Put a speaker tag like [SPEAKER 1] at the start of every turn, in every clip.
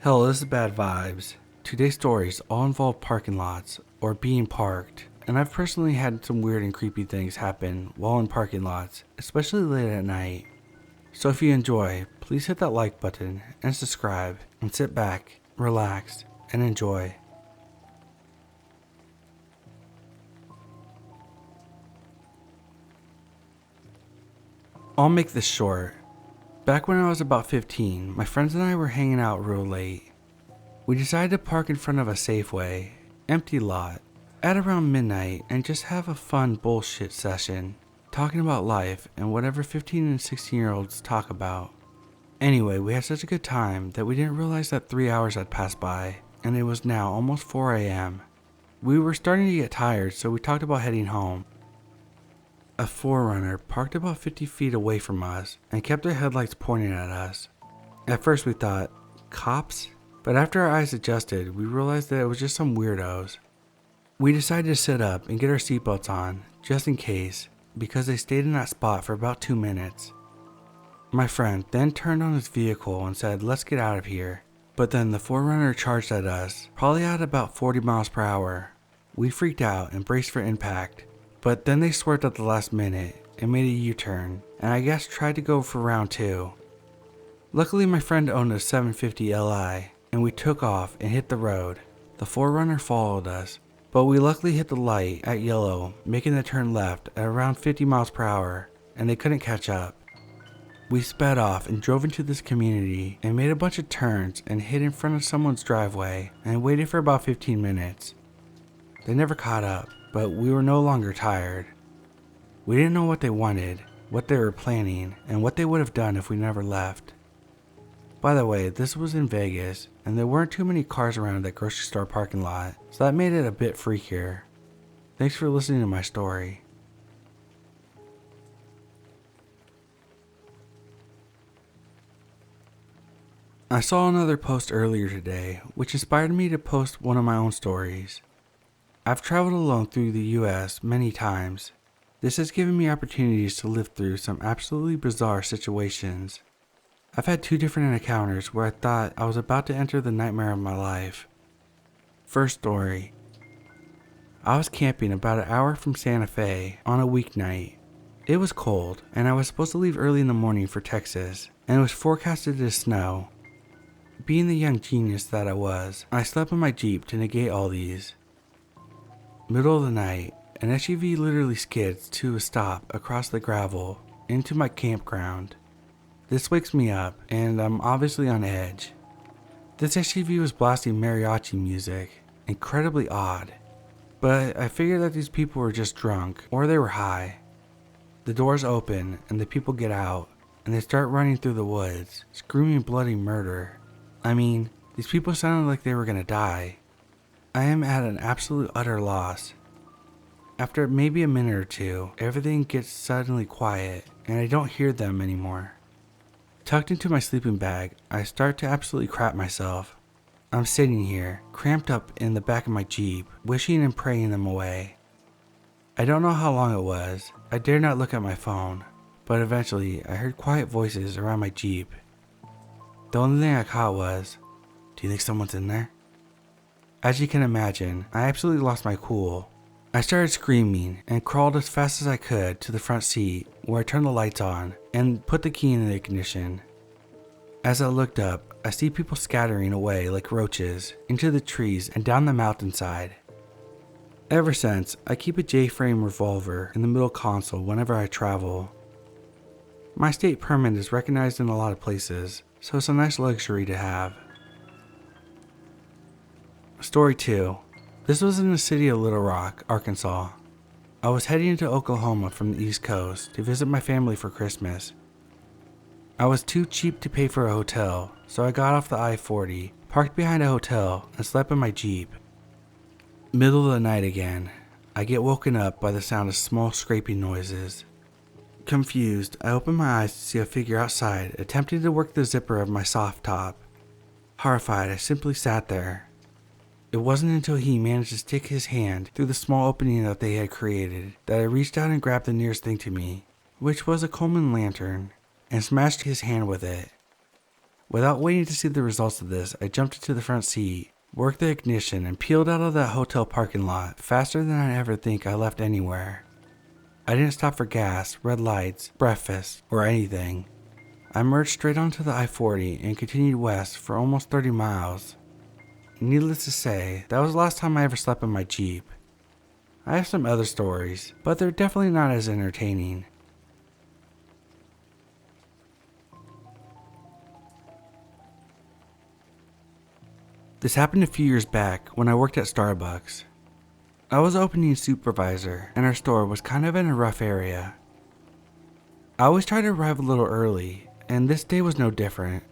[SPEAKER 1] Hell, this is Bad Vibes. Today's stories all involve parking lots or being parked, and I've personally had some weird and creepy things happen while in parking lots, especially late at night. So if you enjoy, please hit that like button and subscribe, and sit back, relax, and enjoy. I'll make this short. Back when I was about 15, my friends and I were hanging out real late. We decided to park in front of a Safeway, empty lot, at around midnight and just have a fun bullshit session, talking about life and whatever 15 and 16-year-olds talk about. Anyway, we had such a good time that we didn't realize that 3 hours had passed by, and it was now almost 4 a.m. We were starting to get tired, so we talked about heading home. A 4Runner parked about 50 feet away from us and kept their headlights pointing at us. At first we thought, cops? But after our eyes adjusted, we realized that it was just some weirdos. We decided to sit up and get our seatbelts on, just in case, because they stayed in that spot for about 2 minutes. My friend then turned on his vehicle and said, let's get out of here. But then the 4Runner charged at us, probably at about 40 miles per hour. We freaked out and braced for impact. But then they swerved at the last minute and made a U-turn, and I guess tried to go for round 2. Luckily my friend owned a 750 Li, and we took off and hit the road. The 4Runner followed us, but we luckily hit the light at yellow, making the turn left at around 50 miles per hour, and they couldn't catch up. We sped off and drove into this community and made a bunch of turns and hid in front of someone's driveway and waited for about 15 minutes. They never caught up, but we were no longer tired. We didn't know what they wanted, what they were planning, and what they would have done if we never left. By the way, this was in Vegas, and there weren't too many cars around that grocery store parking lot, so that made it a bit freakier. Thanks for listening to my story. I saw another post earlier today, which inspired me to post one of my own stories. I've traveled alone through the US many times. This has given me opportunities to live through some absolutely bizarre situations. I've had 2 different encounters where I thought I was about to enter the nightmare of my life. First story. I was camping about an hour from Santa Fe on a weeknight. It was cold, and I was supposed to leave early in the morning for Texas, and it was forecasted to snow. Being the young genius that I was, I slept in my Jeep to negate all these. Middle of the night, an SUV literally skids to a stop across the gravel into my campground. This wakes me up, and I'm obviously on edge. This SUV was blasting mariachi music, incredibly odd, but I figured that these people were just drunk or they were high. The doors open and the people get out, and they start running through the woods, screaming bloody murder. I mean, these people sounded like they were gonna die. I am at an absolute utter loss. After maybe a minute or 2, everything gets suddenly quiet and I don't hear them anymore. Tucked into my sleeping bag, I start to absolutely crap myself. I'm sitting here, cramped up in the back of my Jeep, wishing and praying them away. I don't know how long it was. I dare not look at my phone, but eventually I heard quiet voices around my Jeep. The only thing I caught was, "Do you think someone's in there?" As you can imagine, I absolutely lost my cool. I started screaming and crawled as fast as I could to the front seat where I turned the lights on and put the key in the ignition. As I looked up, I see people scattering away like roaches into the trees and down the mountainside. Ever since, I keep a J-frame revolver in the middle console whenever I travel. My state permit is recognized in a lot of places, so it's a nice luxury to have. Story 2. This was in the city of Little Rock, Arkansas. I was heading to Oklahoma from the East Coast to visit my family for Christmas. I was too cheap to pay for a hotel, so I got off the I-40, parked behind a hotel, and slept in my Jeep. Middle of the night again. I get woken up by the sound of small scraping noises. Confused, I open my eyes to see a figure outside attempting to work the zipper of my soft top. Horrified, I simply sat there. It wasn't until he managed to stick his hand through the small opening that they had created that I reached out and grabbed the nearest thing to me, which was a Coleman lantern, and smashed his hand with it. Without waiting to see the results of this, I jumped into the front seat, worked the ignition, and peeled out of that hotel parking lot faster than I ever think I left anywhere. I didn't stop for gas, red lights, breakfast, or anything. I merged straight onto the I-40 and continued west for almost 30 miles. Needless to say, that was the last time I ever slept in my Jeep. I have some other stories, but they're definitely not as entertaining. This happened a few years back when I worked at Starbucks. I was opening supervisor, and our store was kind of in a rough area. I always try to arrive a little early, and this day was no different.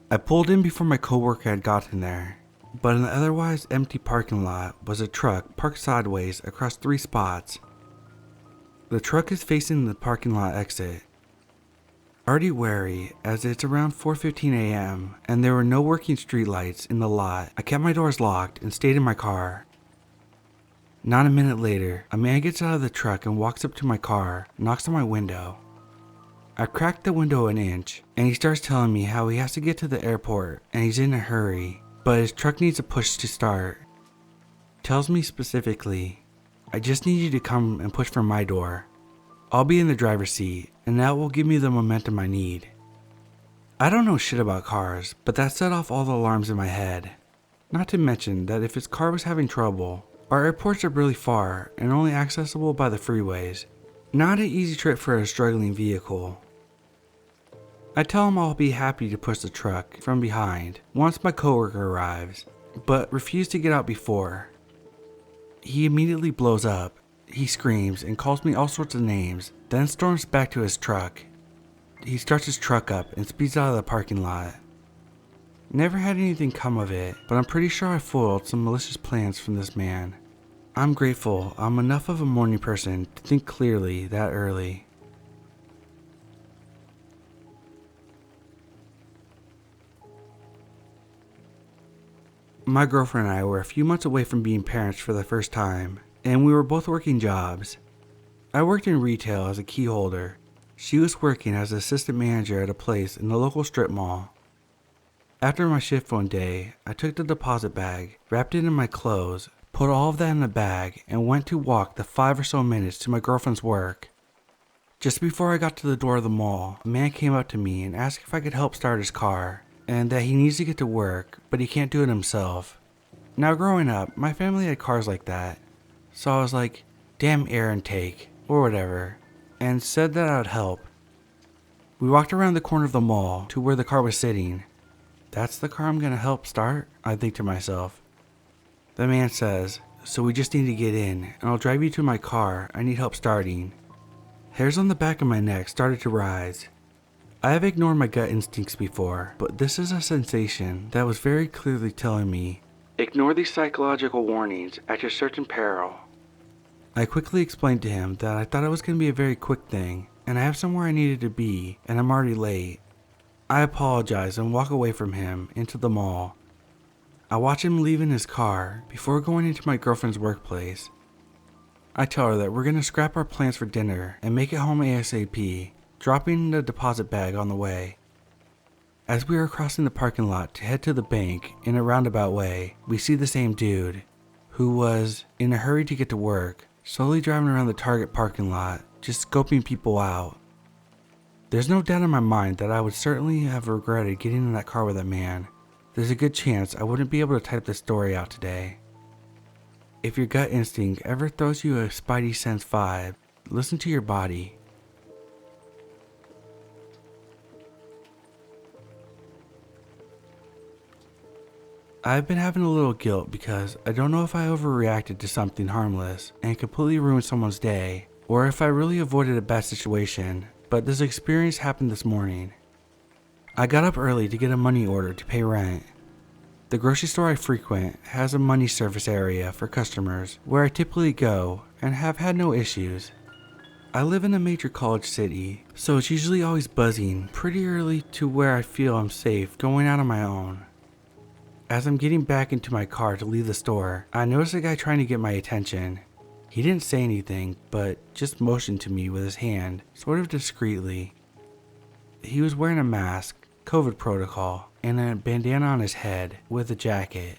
[SPEAKER 1] I pulled in before my coworker had gotten there, but in the otherwise empty parking lot was a truck parked sideways across 3 spots. The truck is facing the parking lot exit. Already wary, as it's around 4:15 a.m. and there were no working streetlights in the lot, I kept my doors locked and stayed in my car. Not a minute later, a man gets out of the truck and walks up to my car, knocks on my window. I cracked the window an inch, and he starts telling me how he has to get to the airport and he's in a hurry, but his truck needs a push to start. Tells me specifically, "I just need you to come and push for my door. I'll be in the driver's seat, and that will give me the momentum I need." I don't know shit about cars, but that set off all the alarms in my head. Not to mention that if his car was having trouble, our airports are really far and only accessible by the freeways. Not an easy trip for a struggling vehicle. I tell him I'll be happy to push the truck from behind once my coworker arrives, but refuse to get out before. He immediately blows up. He screams and calls me all sorts of names, then storms back to his truck. He starts his truck up and speeds out of the parking lot. Never had anything come of it, but I'm pretty sure I foiled some malicious plans from this man. I'm grateful I'm enough of a morning person to think clearly that early. My girlfriend and I were a few months away from being parents for the first time, and we were both working jobs. I worked in retail as a key holder. She was working as an assistant manager at a place in the local strip mall. After my shift one day, I took the deposit bag, wrapped it in my clothes, put all of that in a bag, and went to walk the 5 or so minutes to my girlfriend's work. Just before I got to the door of the mall, a man came up to me and asked if I could help start his car, and that he needs to get to work, but he can't do it himself. Now growing up, my family had cars like that, so I was like, damn air intake, or whatever, and said that I would help. We walked around the corner of the mall to where the car was sitting. That's the car I'm gonna help start? I think to myself. The man says, so we just need to get in, and I'll drive you to my car. I need help starting. Hairs on the back of my neck started to rise. I have ignored my gut instincts before, but this is a sensation that was very clearly telling me, ignore these psychological warnings at your certain peril. I quickly explained to him that I thought it was going to be a very quick thing, and I have somewhere I needed to be, and I'm already late. I apologize and walk away from him into the mall. I watch him leave in his car before going into my girlfriend's workplace. I tell her that we're going to scrap our plans for dinner and make it home ASAP, dropping the deposit bag on the way. As we are crossing the parking lot to head to the bank in a roundabout way, we see the same dude, who was in a hurry to get to work, slowly driving around the Target parking lot, just scoping people out. There's no doubt in my mind that I would certainly have regretted getting in that car with that man. There's a good chance I wouldn't be able to type this story out today. If your gut instinct ever throws you a spidey sense vibe, listen to your body. I've been having a little guilt because I don't know if I overreacted to something harmless and completely ruined someone's day, or if I really avoided a bad situation, but this experience happened this morning. I got up early to get a money order to pay rent. The grocery store I frequent has a money service area for customers where I typically go and have had no issues. I live in a major college city, so it's usually always buzzing pretty early to where I feel I'm safe going out on my own. As I'm getting back into my car to leave the store, I noticed a guy trying to get my attention. He didn't say anything, but just motioned to me with his hand, sort of discreetly. He was wearing a mask, COVID protocol and a bandana on his head with a jacket.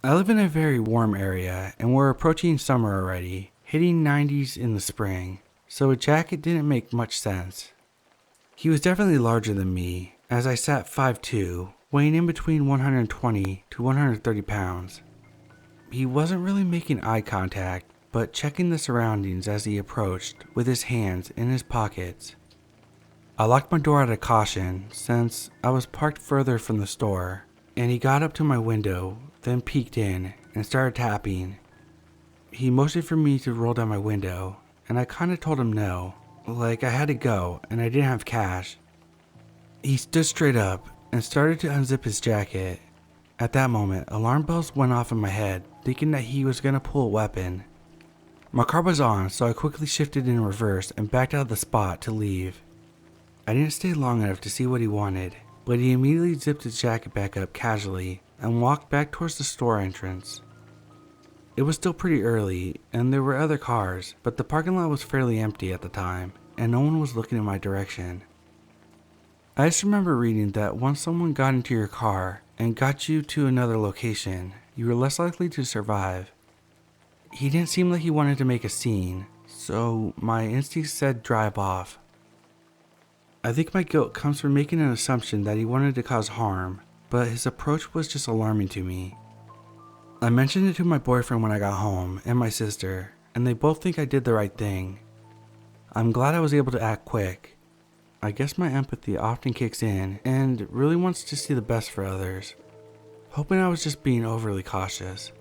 [SPEAKER 1] I live in a very warm area and we're approaching summer already, hitting 90s in the spring, so a jacket didn't make much sense. He was definitely larger than me, as I sat 5'2", weighing in between 120 to 130 pounds. He wasn't really making eye contact, but checking the surroundings as he approached with his hands in his pockets. I locked my door out of caution since I was parked further from the store, and he got up to my window, then peeked in and started tapping. He motioned for me to roll down my window, and I kinda told him no, like I had to go and I didn't have cash. He stood straight up and started to unzip his jacket. At that moment, alarm bells went off in my head, thinking that he was gonna pull a weapon. My car was on, so I quickly shifted in reverse and backed out of the spot to leave. I didn't stay long enough to see what he wanted, but he immediately zipped his jacket back up casually and walked back towards the store entrance. It was still pretty early, and there were other cars, but the parking lot was fairly empty at the time, and no one was looking in my direction. I just remember reading that once someone got into your car and got you to another location, you were less likely to survive. He didn't seem like he wanted to make a scene, so my instincts said drive off. I think my guilt comes from making an assumption that he wanted to cause harm, but his approach was just alarming to me. I mentioned it to my boyfriend when I got home and my sister, and they both think I did the right thing. I'm glad I was able to act quick. I guess my empathy often kicks in and really wants to see the best for others, hoping I was just being overly cautious.